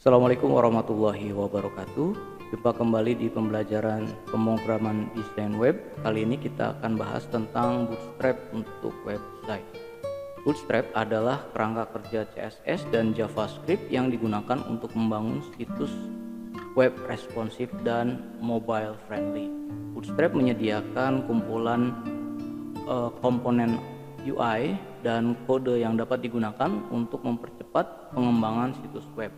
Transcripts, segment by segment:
Assalamualaikum warahmatullahi wabarakatuh. Jumpa kembali di pembelajaran pemrograman desain web. Kali ini kita akan bahas tentang Bootstrap untuk website. Bootstrap adalah kerangka kerja CSS dan JavaScript yang digunakan untuk membangun situs web responsif dan mobile friendly. Bootstrap menyediakan kumpulan komponen UI dan kode yang dapat digunakan untuk mempercepat pengembangan situs web.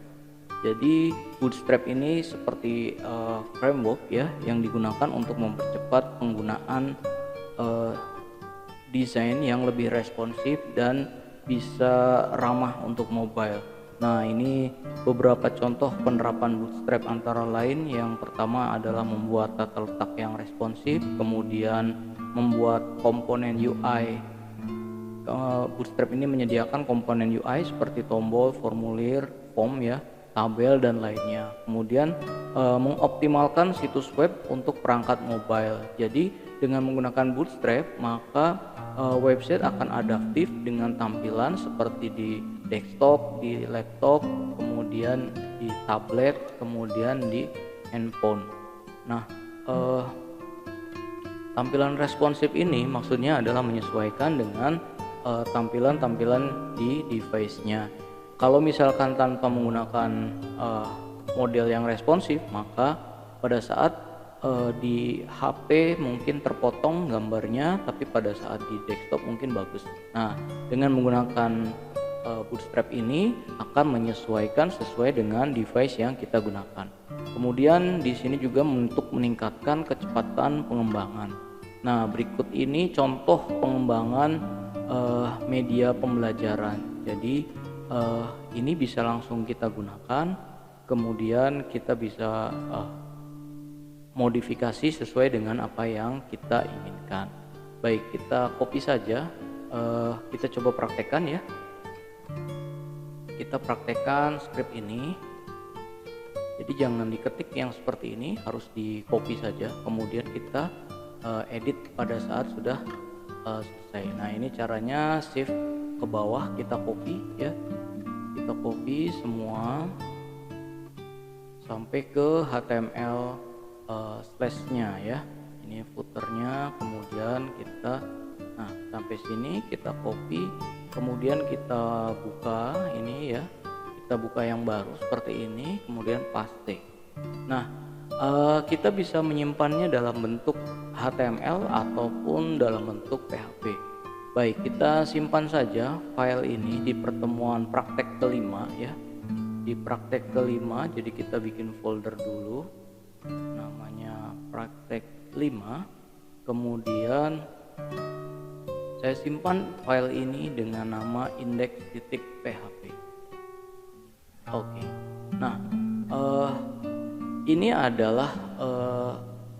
Jadi Bootstrap ini seperti framework ya yang digunakan untuk mempercepat penggunaan desain yang lebih responsif dan bisa ramah untuk mobile. Nah, ini beberapa contoh penerapan Bootstrap antara lain. Yang pertama adalah membuat tata letak yang responsif, kemudian membuat komponen UI. Bootstrap ini menyediakan komponen UI seperti tombol, formulir, form ya, tabel dan lainnya. Kemudian mengoptimalkan situs web untuk perangkat mobile. Jadi dengan menggunakan Bootstrap maka website akan adaptif dengan tampilan seperti di desktop, di laptop, kemudian di tablet, kemudian di handphone. Nah, tampilan responsif ini maksudnya adalah menyesuaikan dengan tampilan-tampilan di device-nya. Kalau misalkan tanpa menggunakan model yang responsif, maka pada saat di HP mungkin terpotong gambarnya, tapi pada saat di desktop mungkin bagus. Nah, dengan menggunakan Bootstrap ini akan menyesuaikan sesuai dengan device yang kita gunakan. Kemudian di sini juga untuk meningkatkan kecepatan pengembangan. Nah, berikut ini contoh pengembangan media pembelajaran. Jadi ini bisa langsung kita gunakan, kemudian kita bisa modifikasi sesuai dengan apa yang kita inginkan. Baik, kita copy saja, kita coba praktekkan ya. Kita praktekkan script ini. Jadi jangan diketik yang seperti ini, harus di copy saja, kemudian kita edit pada saat sudah selesai. Nah, ini caranya, shift ke bawah, kita copy ya, kita copy semua sampai ke HTML slash-nya ya. Ini footernya, kemudian kita sampai sini kita copy, kemudian kita buka ini ya, kita buka yang baru seperti ini, kemudian paste. Nah, kita bisa menyimpannya dalam bentuk HTML ataupun dalam bentuk PHP. Baik, kita simpan saja file ini di pertemuan praktek kelima ya. Di praktek kelima, jadi kita bikin folder dulu, namanya praktek 5. Kemudian saya simpan file ini dengan nama index.php. Oke. Nah, ini adalah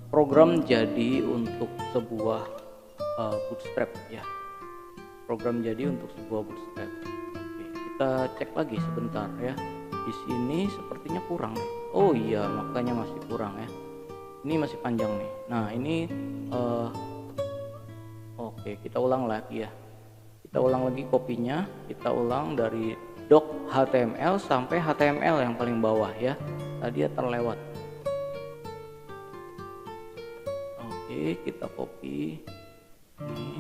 program jadi untuk sebuah Bootstrap ya. Program jadi untuk sebuah Bootstrap. Oke, kita cek lagi sebentar ya. Di sini sepertinya kurang nih. Oh iya, makanya masih kurang ya. Ini masih panjang nih. Nah, ini oke, kita ulang lagi ya. Kita ulang lagi kopinya. Kita ulang dari doc HTML sampai HTML yang paling bawah ya. Tadi ya terlewat. Oke, kita copy ini.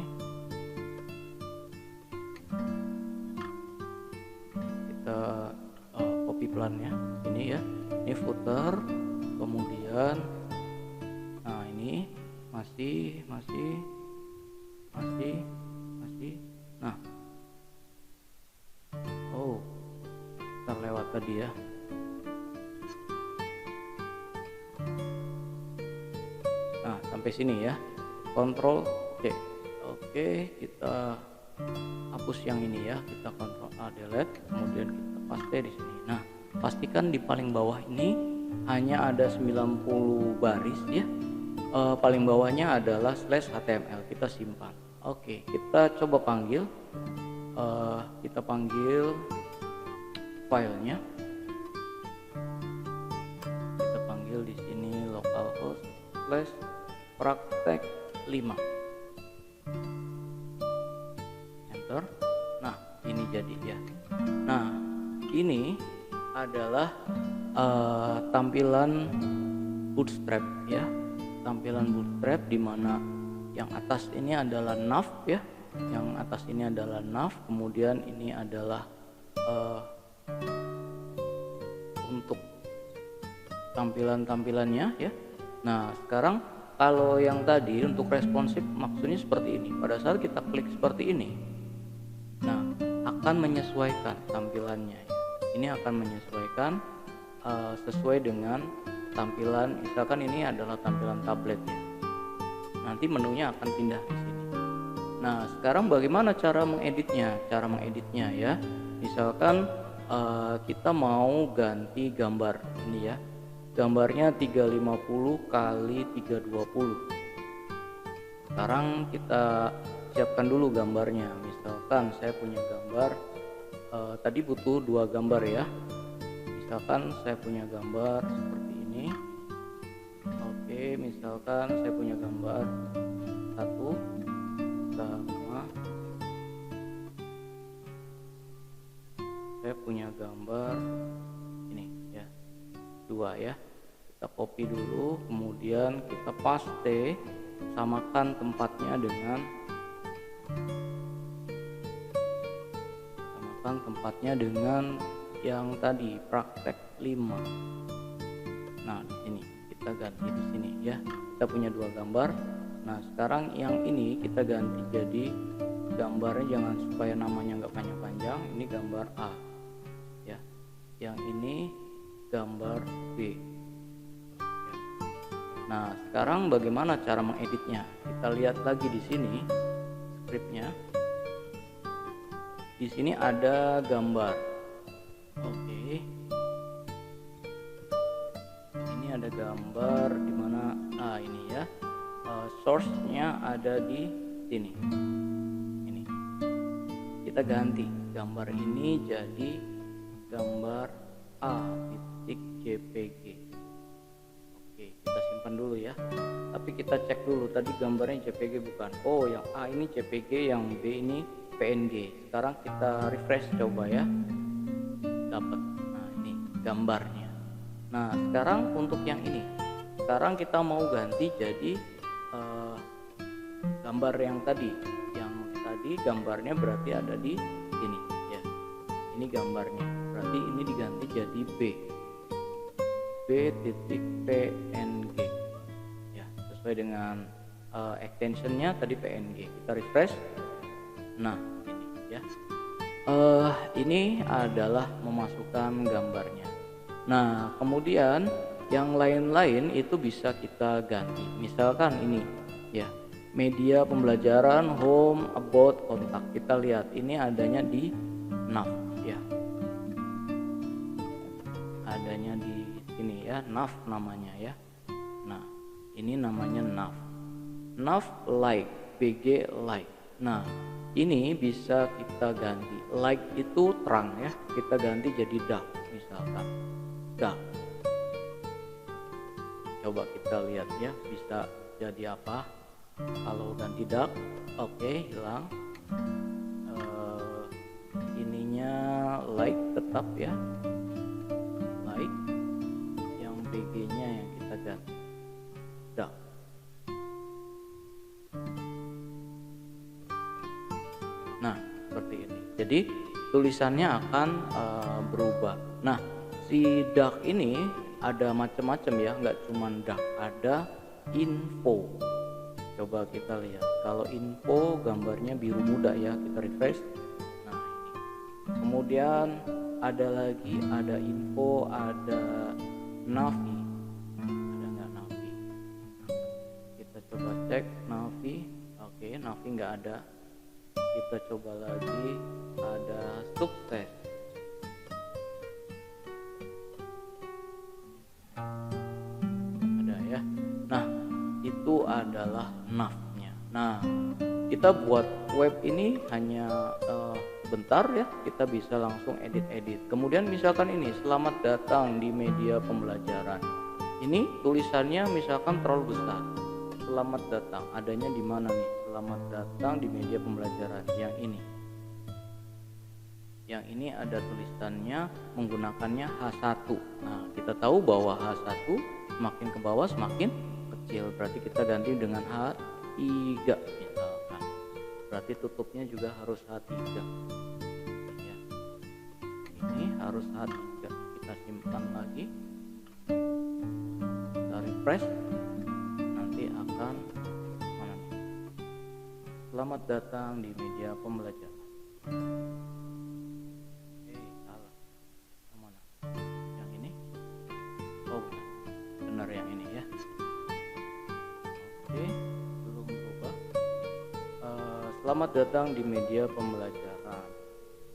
Kita copy pelan ya. Ini ya. Ini footer. Kemudian nah, ini masih. Nah. Oh. Terlewat tadi ya. Nah, sampai sini ya. Ctrl C. Oke, kita hapus yang ini ya. Kita Ctrl A delete, kemudian kita paste di sini. Nah, pastikan di paling bawah ini hanya ada 90 baris ya. Paling bawahnya adalah /html. Kita simpan. Oke, kita coba panggil. Kita panggil filenya. Kita panggil di sini localhost /praktek 5. Enter. Nah, ini jadi ya. Nah, ini adalah tampilan bootstrap ya. Tampilan bootstrap di mana yang atas ini adalah nav ya. Yang atas ini adalah nav, kemudian ini adalah untuk tampilan-tampilannya ya. Nah, sekarang kalau yang tadi untuk responsif maksudnya seperti ini. Pada saat kita klik seperti ini, nah akan menyesuaikan tampilannya ya. Ini akan menyesuaikan sesuai dengan tampilan, misalkan ini adalah tampilan tablet ya. Nanti menunya akan pindah di sini. Nah, sekarang bagaimana cara mengeditnya? Cara mengeditnya ya, misalkan kita mau ganti gambar ini ya. Gambarnya 350 kali 320. Sekarang kita siapkan dulu gambarnya. Misalkan saya punya gambar, tadi butuh 2 gambar ya. Misalkan saya punya gambar seperti ini. Oke, misalkan saya punya gambar 1 sama saya punya gambar ini ya, 2 ya. Kita copy dulu, kemudian kita paste, samakan tempatnya dengan yang tadi praktek 5. Nah, di sini kita ganti di sini ya. Kita punya 2 gambar. Nah, sekarang yang ini kita ganti jadi gambarnya, jangan supaya namanya nggak panjang-panjang. Ini gambar A ya. Yang ini gambar B. Ya. Nah, sekarang bagaimana cara mengeditnya? Kita lihat lagi di sini scriptnya. Di sini ada gambar. Oke. Ini ada gambar di mana? Ah, ini ya. Source-nya ada di sini. Ini. Kita ganti gambar ini jadi gambar A.jpg. Oke, kita simpan dulu ya. Tapi kita cek dulu tadi gambarnya JPG bukan. Oh, yang A ini JPG, yang B ini PNG. Sekarang kita refresh coba ya. Dapat. Nah, ini gambarnya. Nah, sekarang untuk yang ini. Sekarang kita mau ganti jadi gambar yang tadi. Yang tadi gambarnya berarti ada di sini ya. Ini gambarnya. Berarti ini diganti jadi b.png ya, sesuai dengan extensionnya tadi PNG. Kita refresh. Nah, ini ya. Ini adalah memasukkan gambarnya. Nah, kemudian yang lain-lain itu bisa kita ganti. Misalkan ini ya, media pembelajaran, home, about, kontak. Kita lihat ini adanya di nav ya. Adanya di sini ya, nav namanya ya. Nah, ini namanya nav. Nav like, bg like. Nah, ini bisa kita ganti. Like itu terang ya, kita ganti jadi dark misalkan. Dark. Coba kita lihat ya, bisa jadi apa kalau ganti dark. Oke, hilang. Ininya like tetap ya, like. Yang bg nya yang kita ganti dark. Nah, seperti ini. Jadi tulisannya akan berubah. Nah, si dark ini ada macam-macam ya, nggak cuma dark, ada info. Coba kita lihat. Kalau info gambarnya biru muda ya, kita refresh. Nah, ini. Kemudian ada lagi, ada info, ada navi. Ada nggak navi? Kita coba cek navi. Oke, navi nggak ada. Kita coba lagi, ada sukses. Ada ya. Nah, itu adalah nav-nya. Nah, kita buat web ini hanya bentar ya, kita bisa langsung edit-edit. Kemudian misalkan ini, selamat datang di media pembelajaran. Ini tulisannya misalkan terlalu besar. Selamat datang, adanya di mana nih? Selamat datang di media pembelajaran yang ini. yang ini ada tulisannya menggunakannya H1. Nah, kita tahu bahwa H1 semakin ke bawah semakin kecil, berarti kita ganti dengan H3 misalkan. Berarti tutupnya juga harus H3 ya. Ini harus H3. Kita simpan lagi, kita refresh, nanti akan mana nih? Selamat datang di media pembelajaran. Salah. Yang mana? Yang ini? Oh, benar yang ini ya. Oke, belum berubah. Selamat datang di media pembelajaran.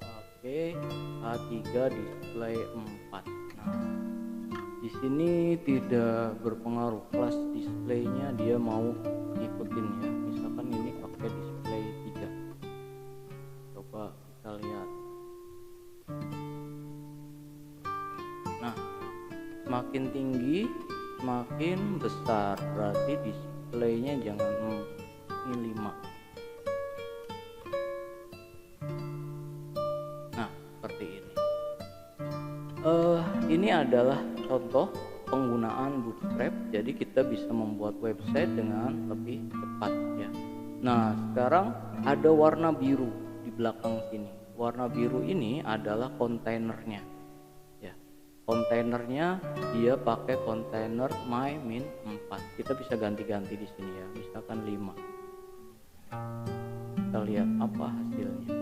Oke, A3 display 4. Nah, di sini tidak berpengaruh kelas displaynya, dia mau ngikutin ya. Misalkan ini pakai display 3. Coba kita lihat. Nah, semakin tinggi semakin besar, berarti displaynya jangan ini 5. Nah, seperti ini. Ini adalah contoh penggunaan Bootstrap, jadi kita bisa membuat website dengan lebih cepat ya. Nah, sekarang ada warna biru di belakang sini. Warna biru ini adalah kontainernya ya. Kontainernya dia pakai kontainer my-4. Kita bisa ganti-ganti di sini ya, misalkan 5. Kita lihat apa hasilnya.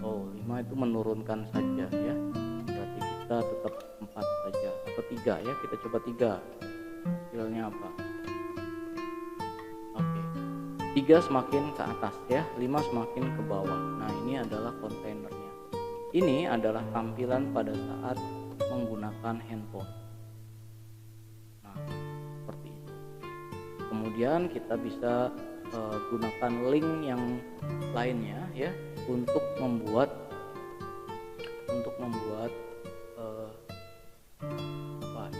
Oh, 5 itu menurunkan saja ya. Berarti kita tetap 4 saja atau 3 ya. Kita coba 3. Hasilnya apa? Oke. 3 semakin ke atas ya, 5 semakin ke bawah. Nah, ini adalah kontainernya. Ini adalah tampilan pada saat menggunakan handphone. Nah, seperti itu. Kemudian kita bisa gunakan link yang lainnya ya untuk membuat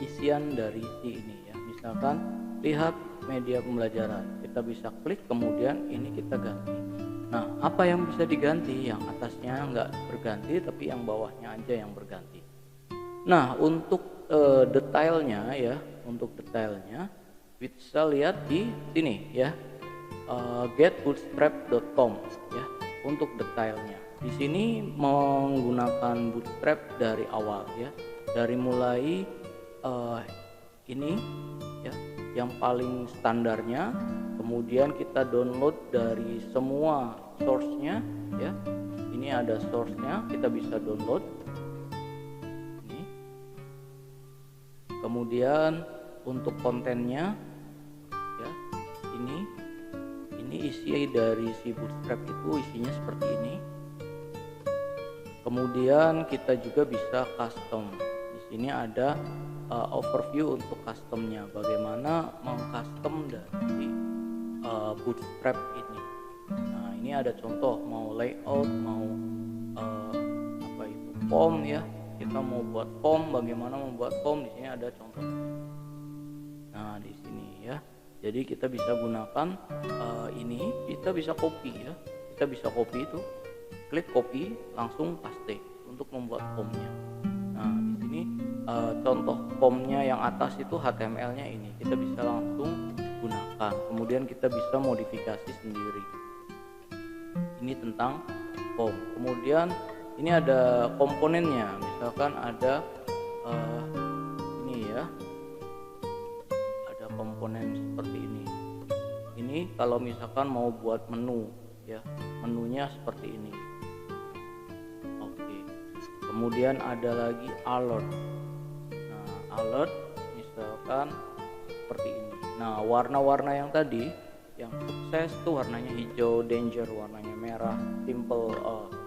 isian dari si ini ya. Misalkan lihat media pembelajaran, kita bisa klik, kemudian ini kita ganti. Nah, apa yang bisa diganti? Yang atasnya nggak berganti, tapi yang bawahnya aja yang berganti. Nah, untuk detailnya ya, bisa lihat di sini ya, getbootstrap.com ya untuk detailnya. Di sini menggunakan Bootstrap dari awal ya, dari mulai ini ya, yang paling standarnya, kemudian kita download dari semua source-nya ya. Ini ada source-nya, kita bisa download. Ini. Kemudian untuk kontennya ya, ini isi dari si Bootstrap itu isinya seperti ini. Kemudian kita juga bisa custom. Di sini ada overview untuk customnya, bagaimana mengcustom dari Bootstrap ini. Nah, ini ada contoh, mau layout, mau form ya. Kita mau buat form, bagaimana membuat form, di sini ada contoh. Nah, di sini ya. Jadi kita bisa gunakan ini, kita bisa copy ya. Kita bisa copy itu, klik copy, langsung paste untuk membuat formnya. Nah, di sini contoh formnya yang atas itu HTML-nya ini, kita bisa langsung gunakan. Kemudian kita bisa modifikasi sendiri. Ini tentang form. Kemudian ini ada komponennya, misalkan ada ini ya, ada komponen seperti ini. Ini kalau misalkan mau buat menu ya, menunya seperti ini. Oke. Kemudian ada lagi alert. Nah, alert misalkan seperti ini. Nah, warna-warna yang tadi, yang sukses tuh warnanya hijau, danger warnanya merah, simple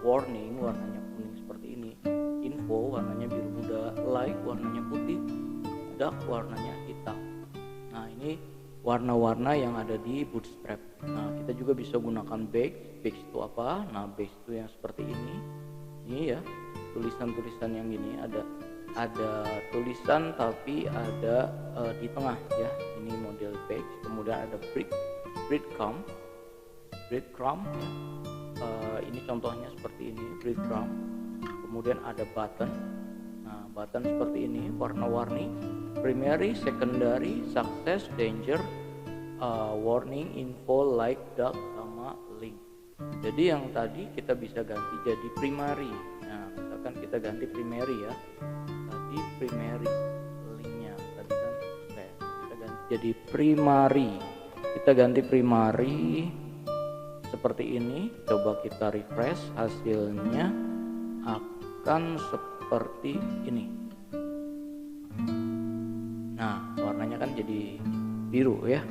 warning warnanya kuning seperti ini, info warnanya biru muda, like warnanya putih, dark warnanya hitam. Nah, ini warna-warna yang ada di Bootstrap. Nah, kita juga bisa gunakan back itu apa? Nah, back itu yang seperti ini ya, tulisan-tulisan yang gini, ada tulisan tapi ada di tengah ya, ini model back. Kemudian ada breadcrumb ya. Ini contohnya seperti ini, breadcrumb. Kemudian ada button. Nah, button seperti ini, warna-warni. Primary, secondary, success, danger, warning, info, like, dark, sama link. Jadi yang tadi kita bisa ganti jadi primary. Nah, misalkan kita ganti primary ya. Tadi primary, linknya tadi kan kita ganti jadi primary. Kita ganti primary seperti ini. Coba kita refresh, hasilnya akan seperti ini. Nah, warnanya kan jadi biru ya.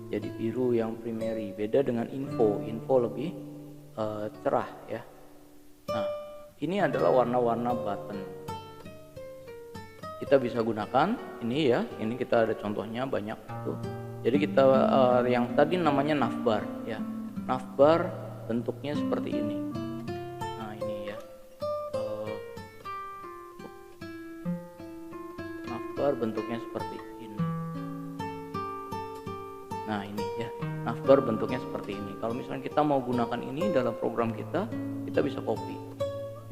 Jadi biru yang primary, beda dengan info. Info lebih cerah ya. Nah, ini adalah warna-warna button. Kita bisa gunakan ini ya. Ini kita ada contohnya banyak tuh. Jadi kita yang tadi namanya navbar ya. Navbar bentuknya seperti ini. Nah, ini ya. Navbar bentuknya seperti ini. Nah, ini ya. Navbar bentuknya seperti ini. Kalau misalnya kita mau gunakan ini dalam program kita bisa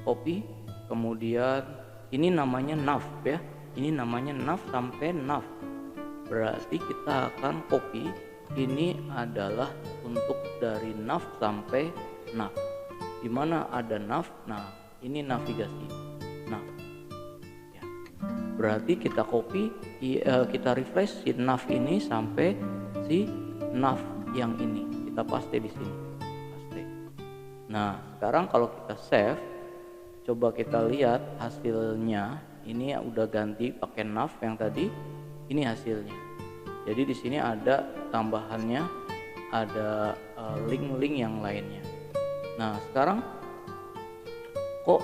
copy, kemudian ini namanya nav ya. Ini namanya nav sampai nav. Berarti kita akan copy. Ini adalah untuk dari nav sampai nav. Dimana ada nav, nah ini navigasi. Nah, ya. Berarti kita copy, kita refresh si nav ini sampai si nav yang ini. Kita paste di sini. Paste. Nah, sekarang kalau kita save, coba kita lihat hasilnya. Ini udah ganti pakai nav yang tadi. Ini hasilnya. Jadi di sini ada tambahannya, ada link-link yang lainnya. Nah, sekarang kok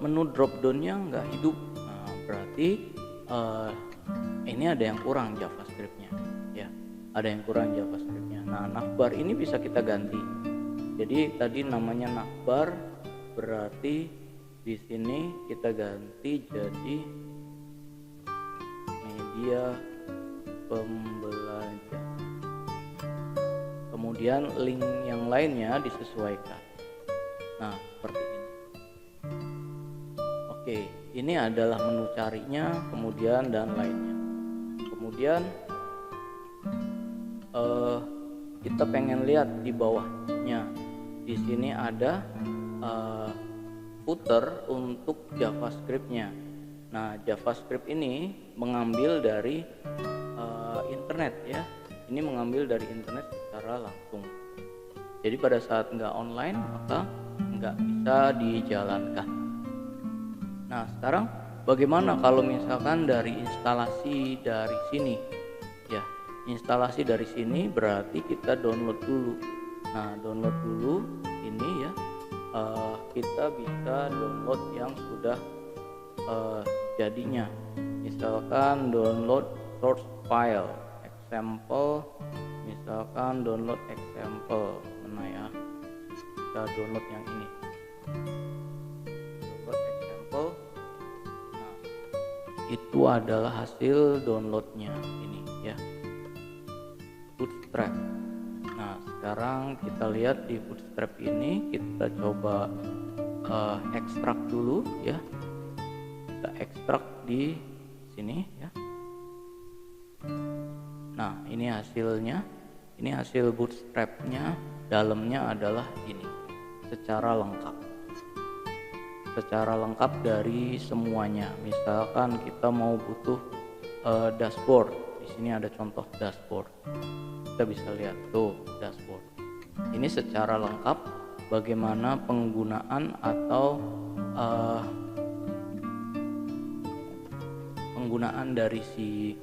menu drop down-nya nggak hidup? Nah, berarti ini ada yang kurang JavaScript-nya ya. Ada yang kurang JavaScript-nya. Nah, navbar ini bisa kita ganti. Jadi tadi namanya navbar, berarti di sini kita ganti jadi media pembelajaran. Kemudian link yang lainnya disesuaikan. Nah, seperti ini. Oke, ini adalah menu carinya, kemudian dan lainnya. Kemudian kita pengen lihat di bawahnya. Di sini ada footer untuk JavaScript-nya. Nah, JavaScript ini mengambil dari internet ya. Ini mengambil dari internet secara langsung. Jadi pada saat nggak online maka nggak bisa dijalankan. Nah, sekarang bagaimana kalau misalkan dari instalasi dari sini? Ya, instalasi dari sini berarti kita download dulu. Nah, download dulu ini ya. Kita bisa download yang sudah jadinya. Misalkan download source file example, misalkan download example mana ya, kita download yang ini, download example. Nah, itu adalah hasil downloadnya ini ya, Bootstrap. Nah, sekarang kita lihat di Bootstrap ini, kita coba ekstrak dulu ya. Kita ekstrak di sini ya. Nah, ini hasilnya. Ini hasil Bootstrap-nya. Dalamnya adalah ini, secara lengkap. Secara lengkap dari semuanya. Misalkan kita mau butuh dashboard. Di sini ada contoh dashboard. Kita bisa lihat tuh dashboard. Ini secara lengkap bagaimana penggunaan atau penggunaan dari si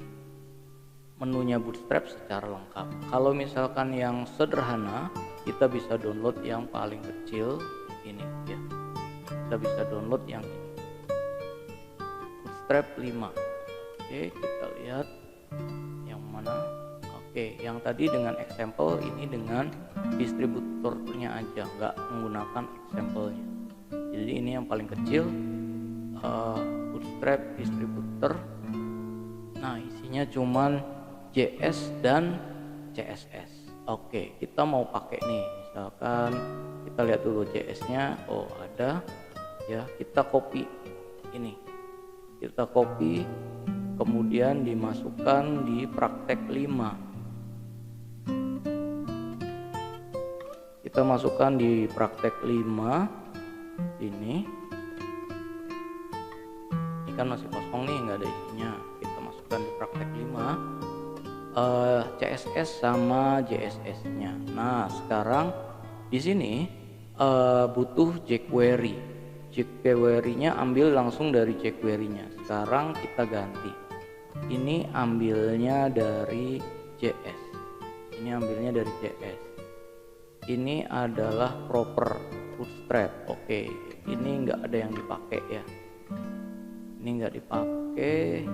menunya Bootstrap secara lengkap. Kalau misalkan yang sederhana, kita bisa download yang paling kecil ini ya. Kita bisa download yang ini, Bootstrap 5. Oke, kita lihat yang mana. Oke, yang tadi dengan example, ini dengan distributornya aja, nggak menggunakan example-nya. Jadi ini yang paling kecil, Bootstrap distributor. Nah, isinya cuman JS dan CSS. Oke, kita mau pakai nih, misalkan kita lihat dulu JS-nya, oh ada ya, kita copy ini, kita copy kemudian dimasukkan di praktek 5. Kita masukkan di praktek 5 ini kan masih kosong nih, nggak ada isinya. Kita masukkan di praktek 5 CSS sama JSS-nya. Nah, sekarang di sini butuh jQuery. jQuery-nya ambil langsung dari jQuery-nya. Sekarang kita ganti. Ini ambilnya dari JS. Ini ambilnya dari JS. Ini adalah proper bootstrap. Oke, ini nggak ada yang dipakai ya. Ini nggak dipakai.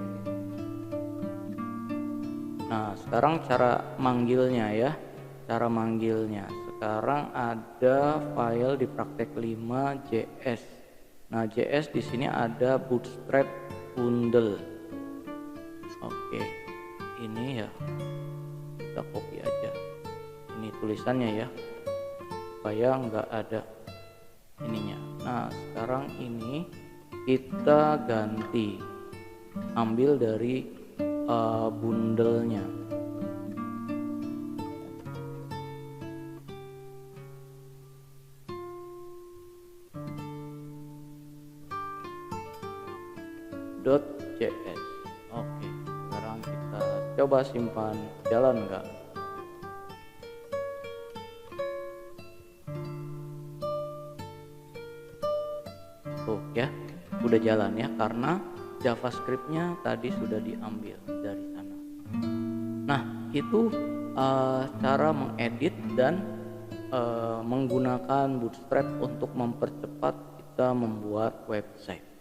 Nah, sekarang cara manggilnya ya, cara manggilnya. Sekarang ada file di praktek 5 JS. Nah, JS di sini ada bootstrap bundle. Oke, ini ya kita copy aja. Ini tulisannya ya, supaya nggak ada ininya. Nah, sekarang ini kita ganti, ambil dari bundlenya. .js. Oke, sekarang kita coba simpan, jalan nggak? Tuh ya, udah jalan ya, karena JavaScript-nya tadi sudah diambil dari sana. Nah, itu cara mengedit dan menggunakan Bootstrap untuk mempercepat kita membuat website.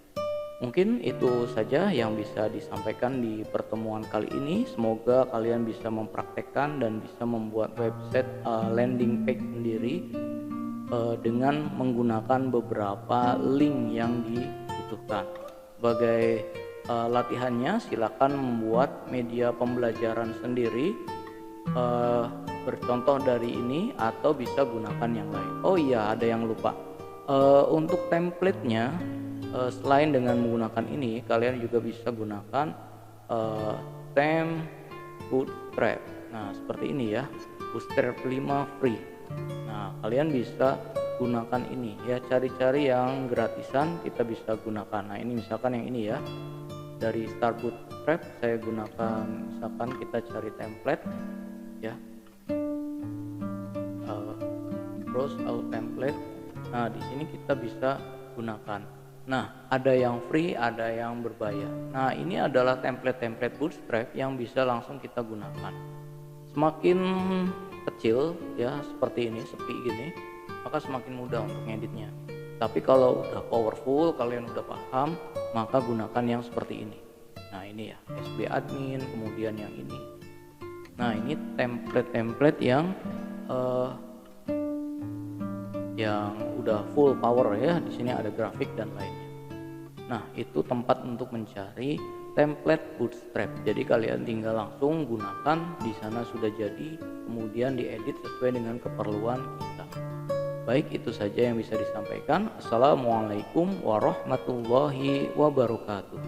Mungkin itu saja yang bisa disampaikan di pertemuan kali ini. Semoga kalian bisa mempraktekkan dan bisa membuat website landing page sendiri dengan menggunakan beberapa link yang dibutuhkan. Sebagai latihannya, silakan membuat media pembelajaran sendiri, bercontoh dari ini atau bisa gunakan yang lain. Oh iya, ada yang lupa, untuk template-nya selain dengan menggunakan ini, kalian juga bisa gunakan theme Bootstrap. Nah, seperti ini ya, Bootstrap 5 free. Nah, kalian bisa gunakan ini ya, cari-cari yang gratisan kita bisa gunakan. Nah, ini misalkan yang ini ya, dari Start Bootstrap saya gunakan, misalkan kita cari template ya, browse all template. Nah, di sini kita bisa gunakan. Nah, ada yang free, ada yang berbayar. Nah, ini adalah template-template Bootstrap yang bisa langsung kita gunakan. Semakin kecil ya, seperti ini, sepi gini, maka semakin mudah untuk ngeditnya. Tapi kalau udah powerful, kalian udah paham, maka gunakan yang seperti ini. Nah, ini ya, SB admin, kemudian yang ini. Nah, ini template-template yang udah full power ya. Di sini ada grafik dan lainnya. Nah, itu tempat untuk mencari template Bootstrap. Jadi kalian tinggal langsung gunakan, di sana sudah jadi, kemudian diedit sesuai dengan keperluan kita. Baik, itu saja yang bisa disampaikan. Assalamualaikum warahmatullahi wabarakatuh.